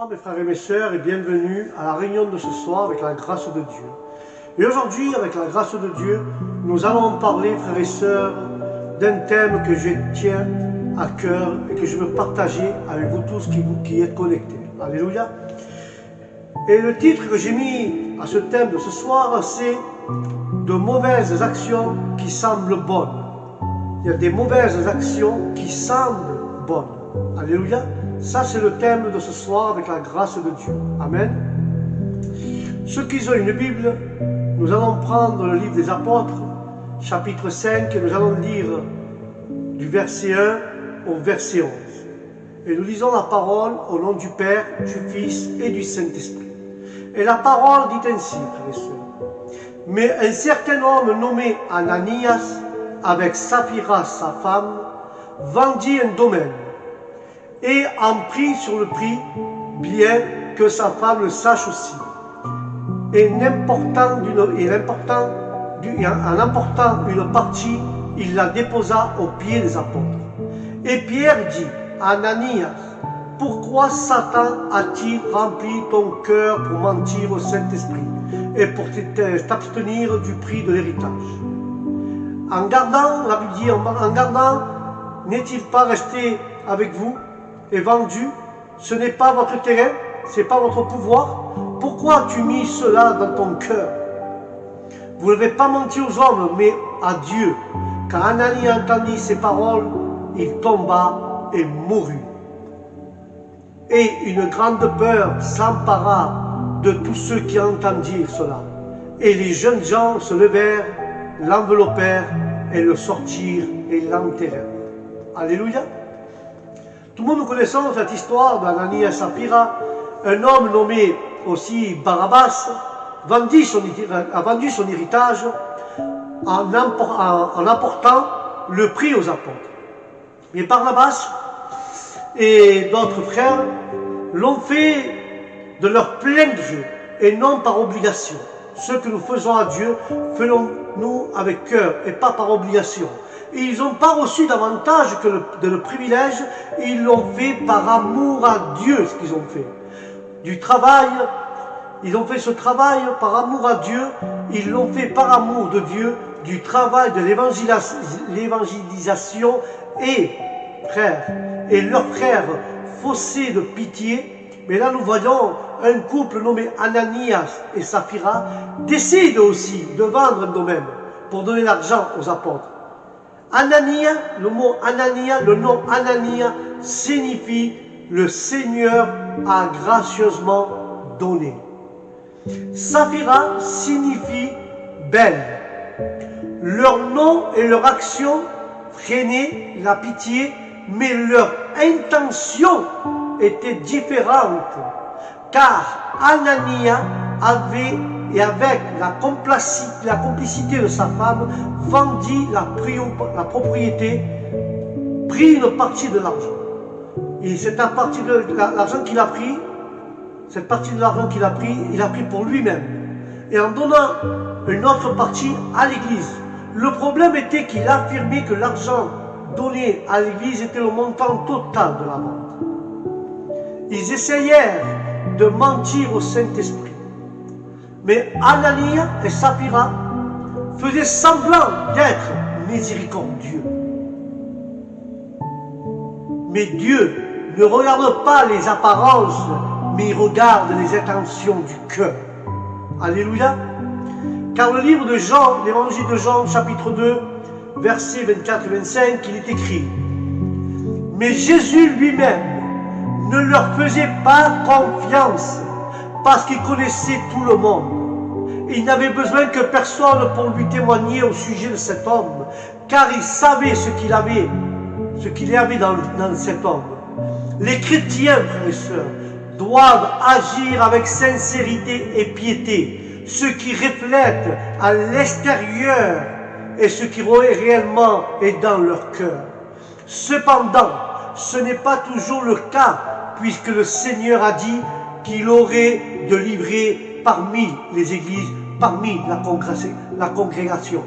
Bonsoir mes frères et mes sœurs et bienvenue à la réunion de ce soir avec la grâce de Dieu. Et aujourd'hui, avec la grâce de Dieu, nous allons parler, frères et sœurs, d'un thème que je tiens à cœur et que je veux partager avec vous tous qui êtes connectés. Alléluia. Et le titre que j'ai mis à ce thème de ce soir, c'est « De mauvaises actions qui semblent bonnes ». Il y a des mauvaises actions qui semblent bonnes. Alléluia. Ça, c'est le thème de ce soir avec la grâce de Dieu. Amen. Ceux qui ont une Bible, nous allons prendre le livre des Apôtres, chapitre 5, et nous allons lire du verset 1 au verset 11. Et nous lisons la parole au nom du Père, du Fils et du Saint-Esprit. Et la parole dit ainsi, frères et sœurs. Mais un certain homme nommé Ananias, avec Saphira sa femme, vendit un domaine et en prit sur le prix, bien que sa femme le sache aussi. Et en emportant une partie, il la déposa aux pieds des apôtres. Et Pierre dit, Ananias, pourquoi Satan a-t-il rempli ton cœur pour mentir au Saint-Esprit et pour t'abstenir du prix de l'héritage? En gardant, la Bible dit, en gardant, n'est-il pas resté avec vous et vendu? Ce n'est pas votre terrain, ce n'est pas votre pouvoir. Pourquoi as-tu mis cela dans ton cœur? Vous n'avez pas menti aux hommes, mais à Dieu. Quand Ananias entendit ces paroles, il tomba et mourut. Et une grande peur s'empara de tous ceux qui entendirent cela. Et les jeunes gens se levèrent, l'enveloppèrent et le sortirent et l'enterrèrent. Alléluia. Tout le monde connaissons cette histoire d'Ananias et Saphira. Un homme nommé aussi Barabbas a vendu son héritage en apportant le prix aux apôtres. Mais Barnabas et d'autres frères l'ont fait de leur plein gré et non par obligation. Ce que nous faisons à Dieu, faisons-nous avec cœur et pas par obligation. Et ils n'ont pas reçu davantage que le privilège, ils l'ont fait par amour à Dieu, ce qu'ils ont fait. Du travail, ils ont fait ce travail par amour à Dieu, ils l'ont fait par amour de Dieu, du travail de l'évangélisation et leurs frères faussés de pitié. Mais là nous voyons un couple nommé Ananias et Saphira décide aussi de vendre un domaine pour donner l'argent aux apôtres. Ananias, le mot Ananias, le nom Ananias signifie le Seigneur a gracieusement donné. Saphira signifie belle. Leur nom et leur action freinaient la pitié, mais leur intention était différente, car Ananias avait, et avec la complicité de sa femme, vendit la propriété, prit une partie de l'argent. Et cette partie de l'argent qu'il a pris, il a pris pour lui-même. Et en donnant une autre partie à l'église. Le problème était qu'il affirmait que l'argent donné à l'église était le montant total de la vente. Ils essayèrent de mentir au Saint-Esprit. Mais Ananias et Saphira faisaient semblant d'être miséricordieux. Mais Dieu ne regarde pas les apparences, mais il regarde les intentions du cœur. Alléluia. Car le livre de Jean, l'évangile de Jean, chapitre 2, versets 24 et 25, il est écrit: mais Jésus lui-même ne leur faisait pas confiance parce qu'il connaissait tout le monde. Il n'avait besoin que personne pour lui témoigner au sujet de cet homme, car il savait ce qu'il y avait dans cet homme. Les chrétiens, frères et sœurs, doivent agir avec sincérité et piété, ce qui reflète à l'extérieur et ce qui réellement est dans leur cœur. Cependant, ce n'est pas toujours le cas, puisque le Seigneur a dit qu'il aurait de livrer parmi les églises, parmi la congrégation.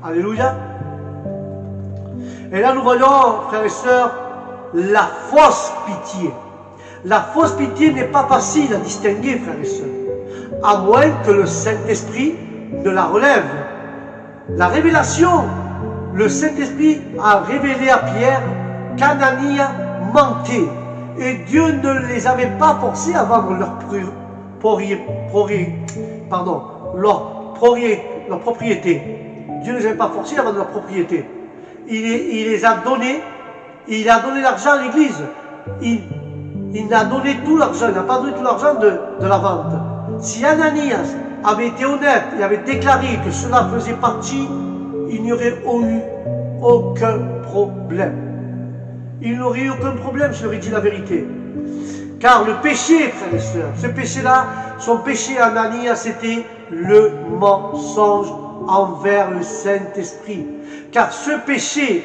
Alléluia. Et là nous voyons, frères et sœurs, la fausse pitié. La fausse pitié n'est pas facile à distinguer, frères et sœurs, à moins que le Saint-Esprit ne la relève. La révélation, le Saint-Esprit a révélé à Pierre qu'Ananie mentait, et Dieu ne les avait pas forcés à vendre leur propriété. Dieu ne les avait pas forcés à vendre leur propriété. Il les a donnés, il a donné l'argent à l'Église. Il a donné tout l'argent, il n'a pas donné tout l'argent de la vente. Si Ananias avait été honnête et avait déclaré que cela faisait partie, il n'y aurait eu aucun problème. Il n'aurait eu aucun problème s'il aurait dit la vérité. Car le péché, frères et sœurs, ce péché-là, son péché Ananias, c'était le mensonge envers le Saint-Esprit. Car ce péché,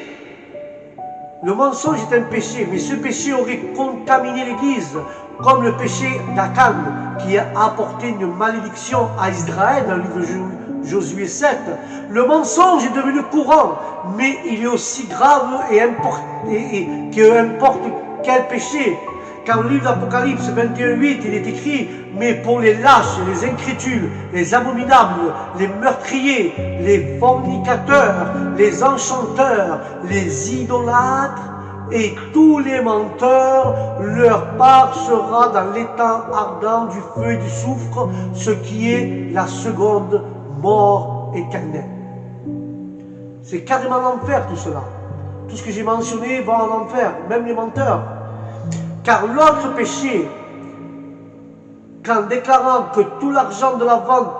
le mensonge est un péché, mais ce péché aurait contaminé l'Église, comme le péché d'Akan, qui a apporté une malédiction à Israël dans le livre de Josué 7. Le mensonge est devenu courant, mais il est aussi grave et qu'importe quel péché. Car le livre d'Apocalypse 21:8, il est écrit « Mais pour les lâches, les incrédules, les abominables, les meurtriers, les fornicateurs, les enchanteurs, les idolâtres et tous les menteurs, leur part sera dans l'étang ardent du feu et du soufre, ce qui est la seconde mort éternelle. » C'est carrément l'enfer tout cela. Tout ce que j'ai mentionné va en enfer, même les menteurs. Car l'autre péché, qu'en déclarant que tout l'argent de la vente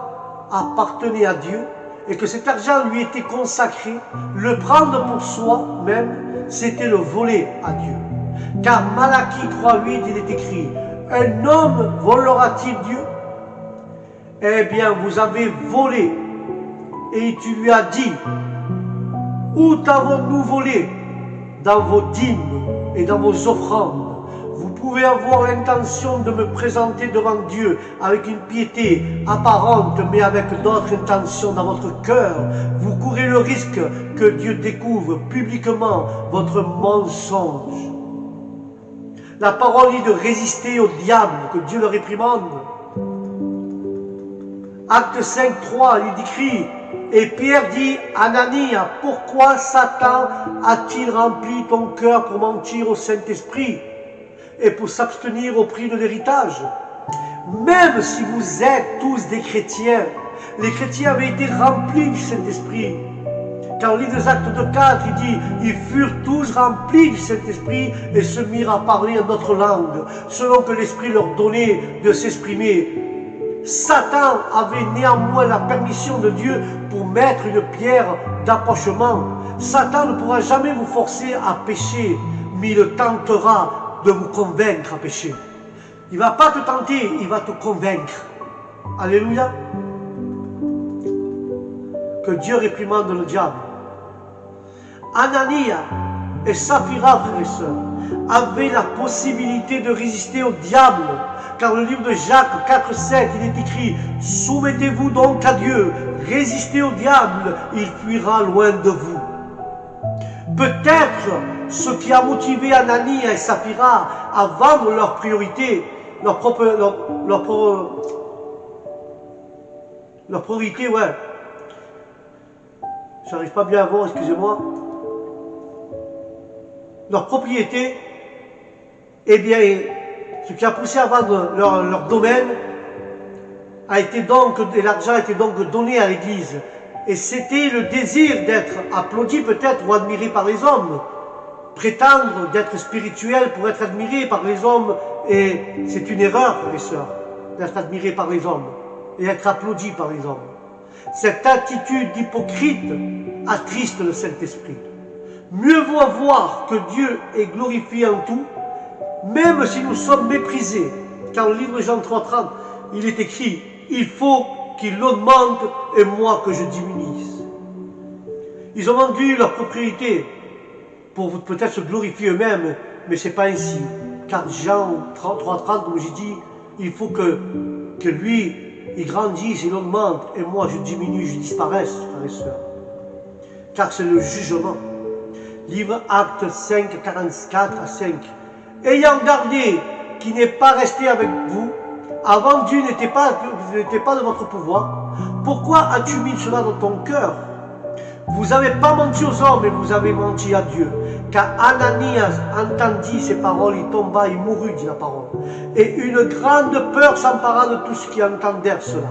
appartenait à Dieu et que cet argent lui était consacré, le prendre pour soi-même, c'était le voler à Dieu. Car Malachie 3:8, il est écrit « Un homme volera-t-il Dieu ?» Eh bien, vous avez volé et tu lui as dit « Où t'avons-nous volé ?» Dans vos dîmes et dans vos offrandes. Vous pouvez avoir l'intention de me présenter devant Dieu avec une piété apparente, mais avec d'autres intentions dans votre cœur. Vous courez le risque que Dieu découvre publiquement votre mensonge. La parole dit de résister au diable, que Dieu le réprimande. Acte 5:3, il écrit « Et Pierre dit, Ananie, pourquoi Satan a-t-il rempli ton cœur pour mentir au Saint-Esprit et pour s'abstenir au prix de l'héritage? Même si vous êtes tous des chrétiens, les chrétiens avaient été remplis du Saint-Esprit. Car au livre des Actes 2:4, il dit « Ils furent tous remplis du Saint-Esprit et se mirent à parler en notre langue, selon que l'Esprit leur donnait de s'exprimer. » Satan avait néanmoins la permission de Dieu pour mettre une pierre d'approchement. Satan ne pourra jamais vous forcer à pécher, mais il tentera de vous convaincre à pécher. Il ne va pas te tenter, il va te convaincre. Alléluia. Que Dieu réprimande le diable. Anania et Saphira, frères et sœurs, avaient la possibilité de résister au diable. Car le livre de Jacques 4:7, il est écrit « Soumettez-vous donc à Dieu, résistez au diable, il fuira loin de vous. » Peut-être ce qui a motivé Ananie et Saphira à vendre leur priorité, leur priorité, ouais. J'arrive pas bien à voir, excusez-moi. Leur propriété, eh bien, ce qui a poussé à vendre leur domaine a été donc, et l'argent a été donc donné à l'Église. Et c'était le désir d'être applaudi peut-être ou admiré par les hommes. Prétendre d'être spirituel pour être admiré par les hommes, et c'est une erreur, frères et sœurs, d'être admiré par les hommes et être applaudi par les hommes. Cette attitude hypocrite attriste le Saint-Esprit. Mieux vaut voir que Dieu est glorifié en tout, même si nous sommes méprisés. Car le livre de Jean 3:30, il est écrit « Il faut qu'il augmente et moi que je diminue. » Ils ont vendu leur propriété pour peut-être se glorifier eux-mêmes, mais ce n'est pas ainsi. Car Jean 3:30, comme j'ai dit, il faut que lui, il grandisse, il augmente, et moi je diminue, je disparaisse, frères et sœurs. Car c'est le jugement. Livre Actes 5, 44 à 5. Ayant gardé qui n'est pas resté avec vous, avant Dieu n'était pas de votre pouvoir, pourquoi as-tu mis cela dans ton cœur? Vous n'avez pas menti aux hommes, mais vous avez menti à Dieu. Car Ananias entendit ces paroles, il tomba, il mourut, dit la parole. Et une grande peur s'empara de tous ceux qui entendirent cela.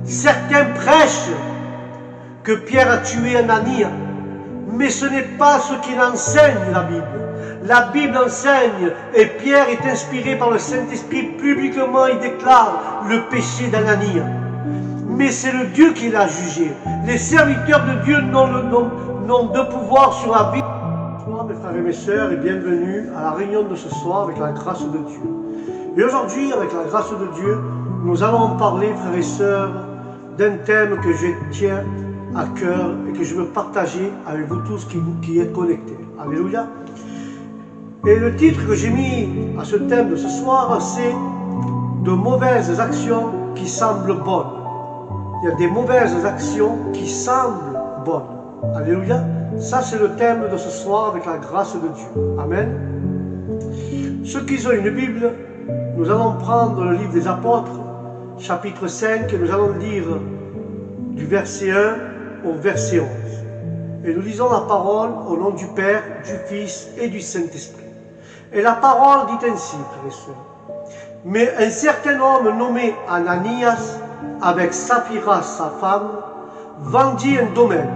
Certains prêchent que Pierre a tué Ananias, mais ce n'est pas ce qu'il enseigne la Bible. La Bible enseigne, et Pierre est inspiré par le Saint-Esprit, publiquement il déclare le péché d'Ananias. Mais c'est le Dieu qui l'a jugé. Les serviteurs de Dieu n'ont de pouvoir sur la vie. Bonsoir mes frères et mes sœurs et bienvenue à la réunion de ce soir avec la grâce de Dieu. Et aujourd'hui, avec la grâce de Dieu, nous allons parler, frères et sœurs, d'un thème que je tiens à cœur et que je veux partager avec vous tous qui êtes connectés. Alléluia. Et le titre que j'ai mis à ce thème de ce soir, c'est « De mauvaises actions qui semblent bonnes ». Il y a des mauvaises actions qui semblent bonnes. Alléluia. Ça, c'est le thème de ce soir avec la grâce de Dieu. Amen. Ceux qui ont une Bible, nous allons prendre le livre des Apôtres, chapitre 5, et nous allons lire du verset 1 au verset 11. Et nous lisons la parole au nom du Père, du Fils et du Saint-Esprit. Et la parole dit ainsi, frères et sœurs. Mais un certain homme nommé Ananias, avec Saphira sa femme, vendit un domaine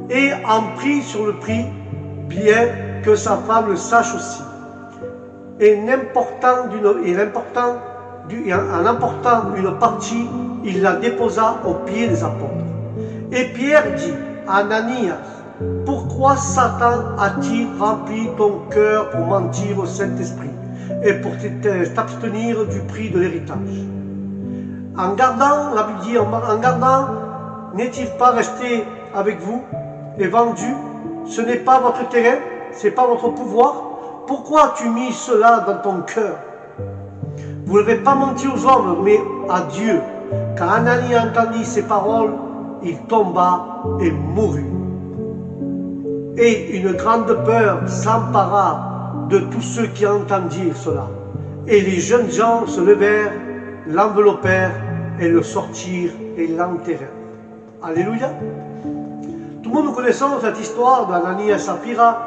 et en prit sur le prix, bien que sa femme le sache aussi. Et en emportant une partie, il la déposa aux pieds des apôtres. Et Pierre dit, Ananias, pourquoi Satan a-t-il rempli ton cœur pour mentir au Saint-Esprit et pour t'abstenir du prix de l'héritage? En gardant, la Bible dit, en gardant, n'est-il pas resté avec vous et vendu? Ce n'est pas votre terrain, ce n'est pas votre pouvoir. Pourquoi as-tu mis cela dans ton cœur? Vous n'avez pas menti aux hommes, mais à Dieu. Quand Ananias entendit ces paroles, il tomba et mourut. Et une grande peur s'empara de tous ceux qui entendirent cela. Et les jeunes gens se levèrent, l'enveloppèrent et le sortirent et l'enterrèrent. Alléluia. Tout le monde nous connaissons cette histoire d'Ananias et Saphira.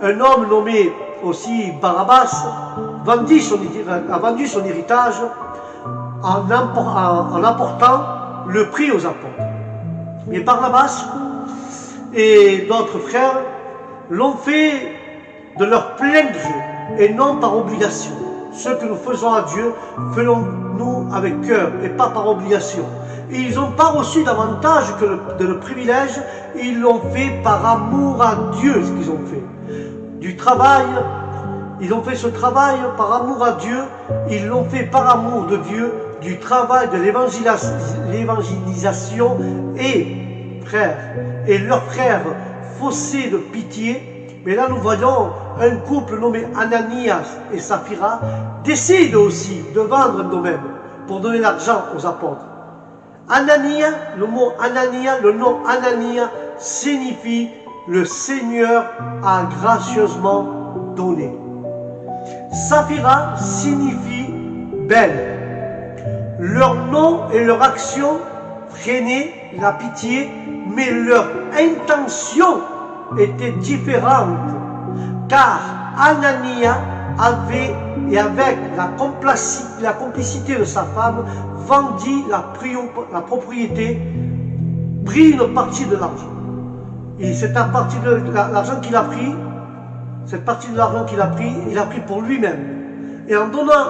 Un homme nommé aussi Barabbas a vendu son héritage en apportant le prix aux apôtres. Mais Barnabas et d'autres frères l'ont fait de leur plein gré et non par obligation. Ce que nous faisons à Dieu, faisons-nous avec cœur et pas par obligation. Et ils n'ont pas reçu davantage que le privilège, ils l'ont fait par amour à Dieu, ce qu'ils ont fait. Du travail, ils ont fait ce travail par amour à Dieu, ils l'ont fait par amour de Dieu, du travail de l'évangélisation et frères, et leurs frères faussés de pitié. Mais là nous voyons un couple nommé Ananias et Saphira décide aussi de vendre un domaine pour donner l'argent aux apôtres. Ananias, le mot Ananias, le nom Ananias signifie le Seigneur a gracieusement donné. Saphira signifie belle. Leur nom et leur action freinaient la pitié, mais leur intention était différente, car Ananias avait, et avec la complicité de sa femme, vendit la propriété, pris une partie de l'argent. Et cette partie de l'argent qu'il a pris, il a pris pour lui-même. Et en donnant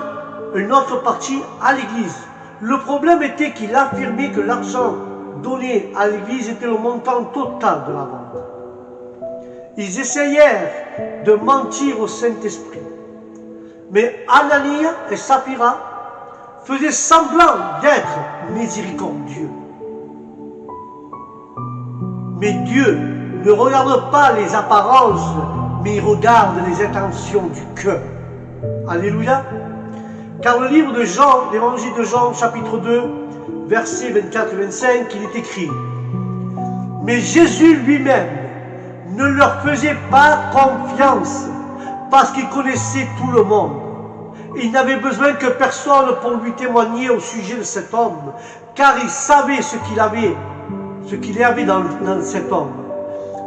une autre partie à l'église. Le problème était qu'il affirmait que l'argent donné à l'église était le montant total de la vente. Ils essayèrent de mentir au Saint-Esprit. Mais Ananias et Saphira faisaient semblant d'être miséricordieux. Mais Dieu ne regarde pas les apparences, mais il regarde les intentions du cœur. Alléluia. Car le livre de Jean, l'évangile de Jean, chapitre 2, versets 24 et 25, il est écrit: mais Jésus lui-même ne leur faisait pas confiance parce qu'il connaissait tout le monde. Il n'avait besoin que personne pour lui témoigner au sujet de cet homme, car il savait ce qu'il y avait dans cet homme.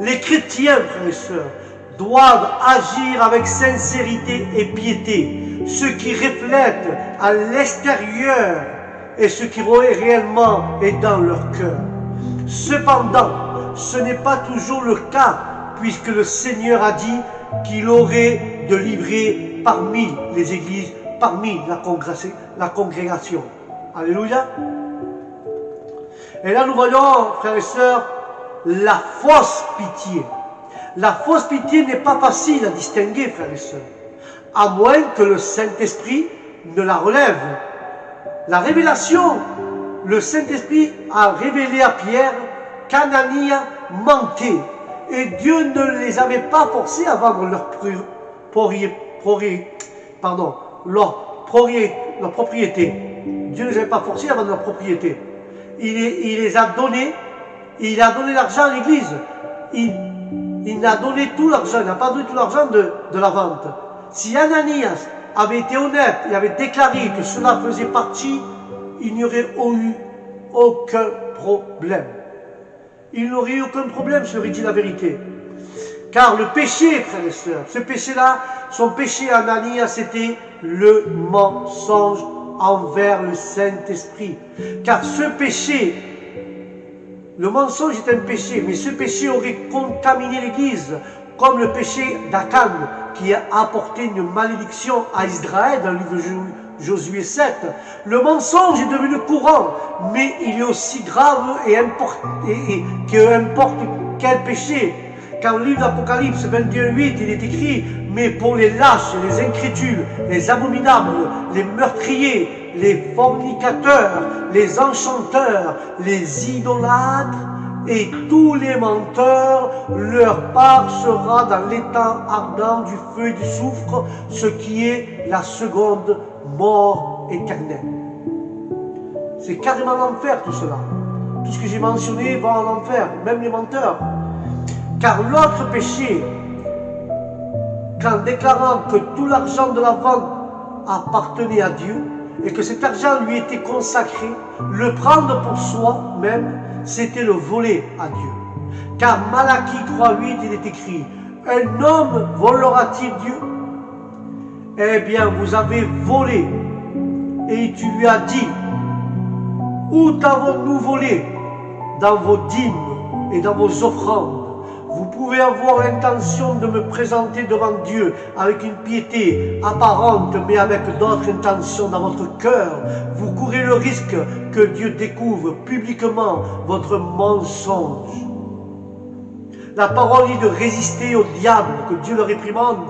Les chrétiens, frères et sœurs, doivent agir avec sincérité et piété, ce qui reflète à l'extérieur et ce qui réellement est dans leur cœur. Cependant, ce n'est pas toujours le cas, puisque le Seigneur a dit qu'il aurait de livrer parmi les églises, parmi la congrégation. Alléluia. Et là nous voyons, frères et sœurs, la fausse pitié. La fausse pitié n'est pas facile à distinguer, frères et sœurs, à moins que le Saint-Esprit ne la relève. La révélation, le Saint-Esprit a révélé à Pierre qu'Ananie mentait, et Dieu ne les avait pas forcés à vendre leur propriété. Dieu ne les avait pas forcés à vendre leur propriété. Il les a donnés, il a donné l'argent à l'église. Il a donné tout l'argent, il n'a pas donné tout l'argent de la vente. Si Ananias avait été honnête et avait déclaré que cela faisait partie, il n'y aurait eu aucun problème. Il n'aurait eu aucun problème s'il aurait dit la vérité. Car le péché, frères et sœurs, ce péché-là, son péché Ananias, c'était le mensonge envers le Saint-Esprit. Car ce péché, le mensonge est un péché, mais ce péché aurait contaminé l'Église, comme le péché d'Akan, qui a apporté une malédiction à Israël dans le livre de Josué 7. Le mensonge est devenu courant, mais il est aussi grave et importe quel péché. Car le livre d'Apocalypse 21:8, il est écrit: mais pour les lâches, les incrédules, les abominables, les meurtriers, les fornicateurs, les enchanteurs, les idolâtres et tous les menteurs, leur part sera dans l'étang ardent du feu et du soufre, ce qui est la seconde mort éternelle. C'est carrément l'enfer tout cela. Tout ce que j'ai mentionné va en enfer, même les menteurs. Car l'autre péché, qu'en déclarant que tout l'argent de la vente appartenait à Dieu et que cet argent lui était consacré, le prendre pour soi-même, c'était le voler à Dieu. Car Malachie 3:8, il est écrit: un homme volera-t-il Dieu? Eh bien, vous avez volé. Et tu lui as dit: où t'avons-nous volé? Dans vos dîmes et dans vos offrandes. Vous pouvez avoir l'intention de me présenter devant Dieu avec une piété apparente, mais avec d'autres intentions dans votre cœur. Vous courez le risque que Dieu découvre publiquement votre mensonge. La parole dit de résister au diable, que Dieu le réprimande.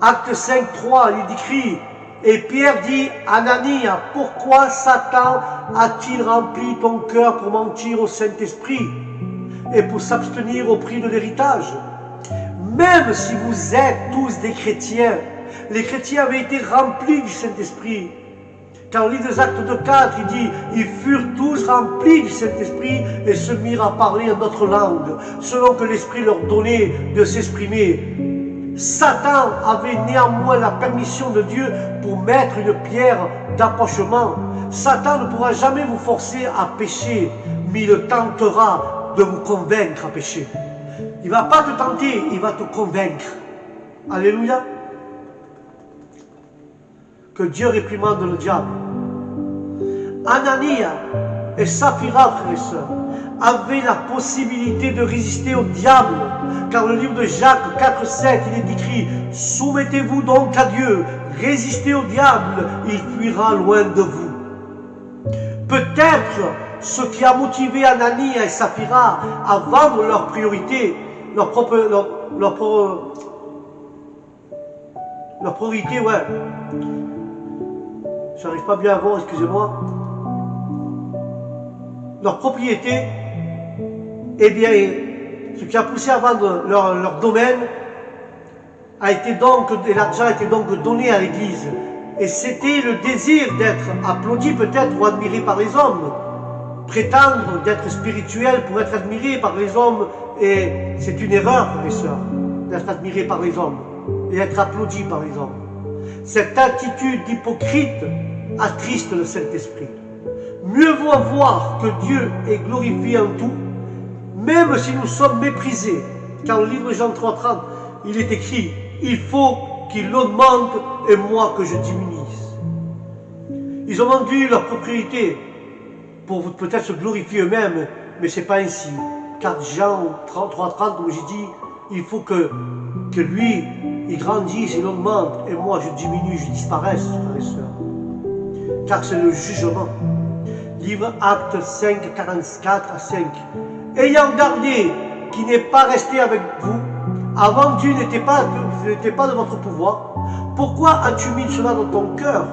Acte 5:3, il écrit: et Pierre dit: Ananie, pourquoi Satan a-t-il rempli ton cœur pour mentir au Saint-Esprit et pour s'abstenir au prix de l'héritage? Même si vous êtes tous des chrétiens, les chrétiens avaient été remplis du Saint-Esprit. Quand on lit les Actes 2:4, il dit: ils furent tous remplis du Saint-Esprit et se mirent à parler en d'autres langues, selon que l'Esprit leur donnait de s'exprimer. Satan avait néanmoins la permission de Dieu pour mettre une pierre d'approchement. Satan ne pourra jamais vous forcer à pécher, mais il tentera de vous convaincre à pécher. Il ne va pas te tenter, il va te convaincre. Alléluia. Que Dieu réprimande le diable. Anania et Saphira, frères et sœurs, avaient la possibilité de résister au diable, car le livre de Jacques 4:7, il est écrit: soumettez-vous donc à Dieu, résistez au diable, il fuira loin de vous. Peut-être ce qui a motivé Anania et Saphira à vendre leur priorité, leur priorité, ouais. J'arrive pas bien à voir, excusez-moi. Leur propriété, eh bien, ce qui a poussé à vendre leur domaine a été donc, et l'argent a été donc donné à l'Église. Et c'était le désir d'être applaudi peut-être ou admiré par les hommes. Prétendre d'être spirituel pour être admiré par les hommes, et c'est une erreur, frères et sœurs, d'être admiré par les hommes et être applaudi par les hommes. Cette attitude d'hypocrite attriste le Saint-Esprit. Mieux vaut voir que Dieu est glorifié en tout, même si nous sommes méprisés. Car le livre de Jean 3,30, il est écrit, il faut qu'il augmente et moi que je diminuise. Ils ont vendu leur propriété pour peut-être se glorifier eux-mêmes, mais ce n'est pas ainsi. Car Jean 3,30, comme j'ai dit, il faut que lui, il grandisse, il augmente, et moi je diminue, je disparaisse, frères et sœurs. Car c'est le jugement. Livre Actes 5, 44 à 5. Ayant gardé qui n'est pas resté avec vous, avant Dieu n'était pas de votre pouvoir, pourquoi as-tu mis cela dans ton cœur?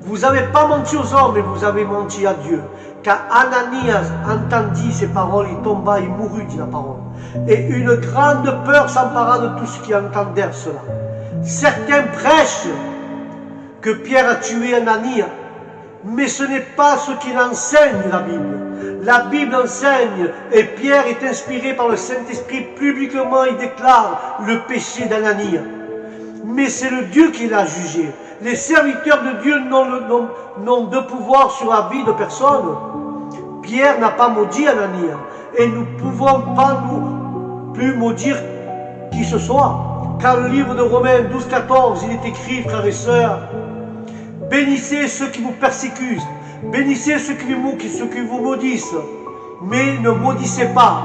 Vous n'avez pas menti aux hommes, mais vous avez menti à Dieu. Car Ananias entendit ces paroles, il tomba, il mourut, dit la parole. Et une grande peur s'empara de tous ceux qui entendirent cela. Certains prêchent que Pierre a tué Ananias, mais ce n'est pas ce qu'il enseigne la Bible. La Bible enseigne, et Pierre est inspiré par le Saint-Esprit, publiquement il déclare le péché d'Ananias. Mais c'est le Dieu qui l'a jugé. Les serviteurs de Dieu n'ont de pouvoir sur la vie de personne. Pierre n'a pas maudit Ananias, et nous ne pouvons pas nous plus maudire qui ce soit. Car le livre de Romains 12, 14, il est écrit, frères et sœurs, bénissez ceux qui vous persécutent, bénissez ceux qui vous maudissent, mais ne maudissez pas.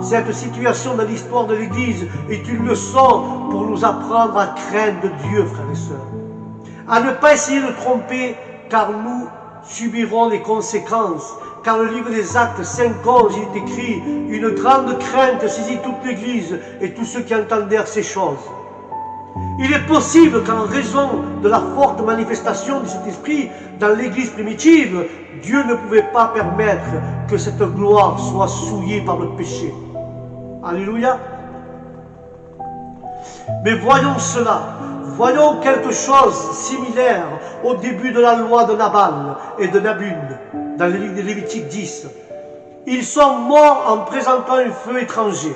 Cette situation dans l'histoire de l'Église est une leçon pour nous apprendre à craindre Dieu, frères et sœurs. À ne pas essayer de tromper, car nous subirons les conséquences. Car le livre des Actes 5:11, il est écrit, une grande crainte saisit toute l'Église et tous ceux qui entendirent ces choses. Il est possible qu'en raison de la forte manifestation de cet esprit dans l'Église primitive, Dieu ne pouvait pas permettre que cette gloire soit souillée par le péché. Alléluia. Mais voyons cela. Voyons quelque chose similaire au début de la loi de Nabal et de Nabun, dans le livre de Lévitique 10. Ils sont morts en présentant un feu étranger.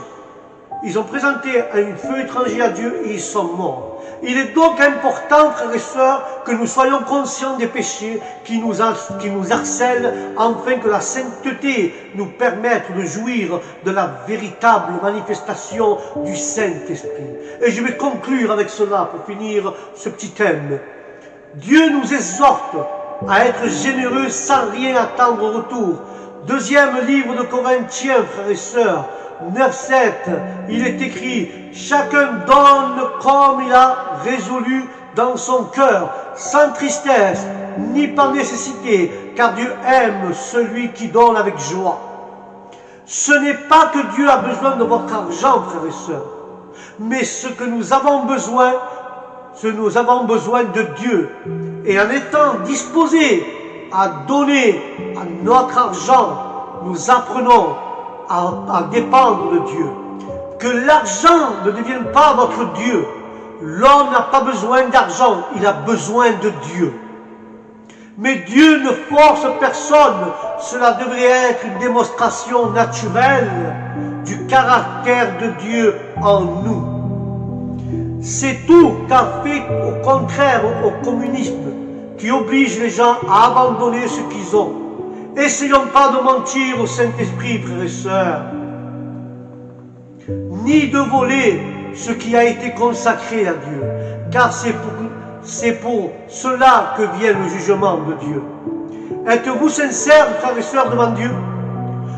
Ils ont présenté un feu étranger à Dieu et ils sont morts. Il est donc important, frères et sœurs, que nous soyons conscients des péchés qui nous harcèlent, afin que la sainteté nous permette de jouir de la véritable manifestation du Saint-Esprit. Et je vais conclure avec cela pour finir ce petit thème. Dieu nous exhorte à être généreux sans rien attendre au retour. Deuxième livre de Corinthiens, frères et sœurs, 9-7, il est écrit, chacun donne comme il a résolu dans son cœur, sans tristesse, ni par nécessité, car Dieu aime celui qui donne avec joie. Ce n'est pas que Dieu a besoin de votre argent, frères et sœurs, mais ce que nous avons besoin, nous avons besoin de Dieu. Et en étant disposés à donner à notre argent, nous apprenons à dépendre de Dieu. Que l'argent ne devienne pas votre Dieu. L'homme n'a pas besoin d'argent, il a besoin de Dieu. Mais Dieu ne force personne, cela devrait être une démonstration naturelle du caractère de Dieu en nous. C'est tout qu'a fait au contraire au communisme, qui oblige les gens à abandonner ce qu'ils ont. Essayons pas de mentir au Saint-Esprit, frères et sœurs, ni de voler ce qui a été consacré à Dieu, car c'est pour cela que vient le jugement de Dieu. Êtes-vous sincères, frères et sœurs, devant Dieu?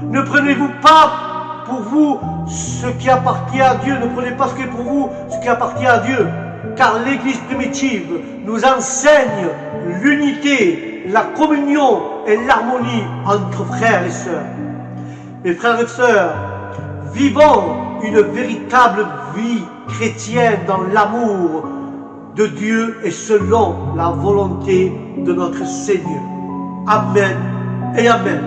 Ne prenez-vous pas pour vous ce qui appartient à Dieu, ne prenez pas ce qui est pour vous ce qui appartient à Dieu, car l'Église primitive nous enseigne l'unité, la communion et l'harmonie entre frères et sœurs. Mes frères et sœurs, vivons une véritable vie chrétienne dans l'amour de Dieu et selon la volonté de notre Seigneur. Amen et Amen.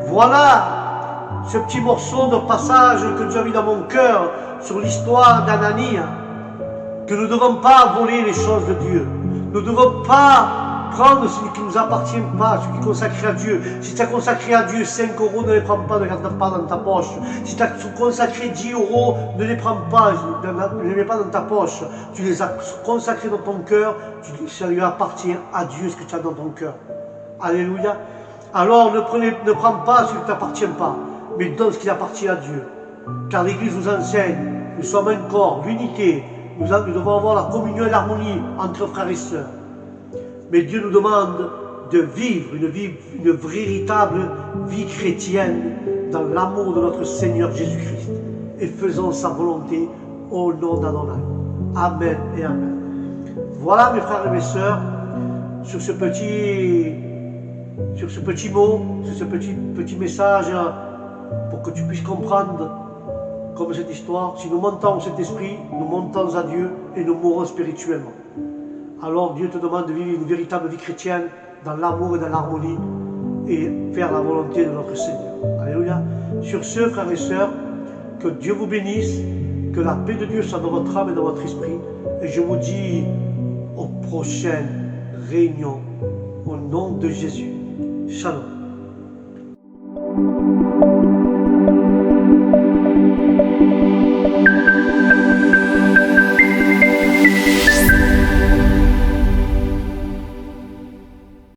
Voilà ce petit morceau de passage que Dieu a mis dans mon cœur sur l'histoire d'Ananias, que nous ne devons pas voler les choses de Dieu. Nous ne devons pas prendre ce qui ne nous appartient pas, ce qui est consacré à Dieu. Si tu as consacré à Dieu 5 euros, ne les prends pas, ne garde pas dans ta poche. Si tu as consacré 10 euros, ne les prends pas, ne les mets pas dans ta poche. Tu les as consacrés dans ton cœur, ça lui appartient à Dieu ce que tu as dans ton cœur. Alléluia. Alors ne prends pas ce qui ne t'appartient pas, mais donne ce qui appartient à Dieu. Car l'Église nous enseigne, nous sommes un corps, l'unité, nous devons avoir la communion et l'harmonie entre frères et sœurs. Mais Dieu nous demande de vivre une véritable vie chrétienne dans l'amour de notre Seigneur Jésus-Christ. Et faisons sa volonté au nom d'Adonai. Amen et Amen. Voilà mes frères et mes sœurs, sur ce petit mot, sur ce petit message, pour que tu puisses comprendre comme cette histoire. Si nous montons cet esprit, nous montons à Dieu et nous mourrons spirituellement. Alors Dieu te demande de vivre une véritable vie chrétienne dans l'amour et dans l'harmonie et faire la volonté de notre Seigneur. Alléluia. Sur ce, frères et sœurs, que Dieu vous bénisse, que la paix de Dieu soit dans votre âme et dans votre esprit. Et je vous dis aux prochaines réunions au nom de Jésus. Shalom.